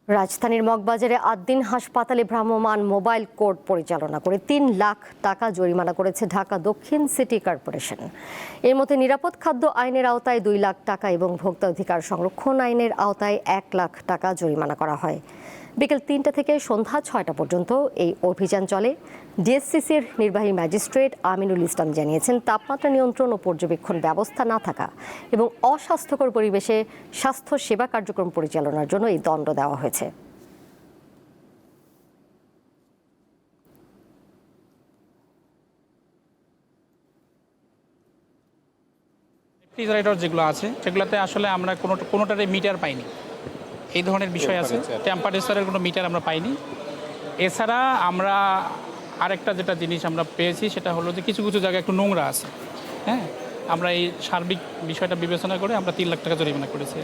রাজধানীর মগবাজারে আদ্দিন হাসপাতালে ভ্রাম্যমাণ মোবাইল কোর্ট পরিচালনা করে ৩ লাখ টাকা জরিমানা করেছে ঢাকা দক্ষিণ সিটি কর্পোরেশন। এর মধ্যে নিরাপদ খাদ্য আইনের আওতায় ২ লাখ টাকা এবং ভোক্তা অধিকার সংরক্ষণ আইনের আওতায় ১ লাখ টাকা জরিমানা করা হয়। বিকেল ৩টা থেকে সন্ধ্যা ৬টা পর্যন্ত এই অভিযান চলে। ডিএসসিসির নির্বাহী ম্যাজিস্ট্রেট আমিনুল ইসলাম জানিয়েছেন, তাপমাত্রা নিয়ন্ত্রণ ও পর্যবেক্ষণ ব্যবস্থা না থাকা এবং অস্বাস্থ্যকর পরিবেশে স্বাস্থ্য সেবা কার্যক্রম পরিচালনার জন্য এই দণ্ড দেওয়া হয়েছে। রেফ্রিজারেটর যেগুলো আছে সেগুলোতে আসলে আমরা কোনোটারে মিটার পাইনি। এই ধরনের বিষয় আছে, টেম্পারেচারের কোনো মিটার আমরা পাইনি। এছাড়া আমরা আরেকটা যেটা জিনিস আমরা পেয়েছি সেটা হলো যে কিছু কিছু জায়গায় একটু নোংরা আছে। হ্যাঁ, আমরা এই সার্বিক বিষয়টা বিবেচনা করে আমরা ৩ লাখ টাকা জরিমানা করেছি।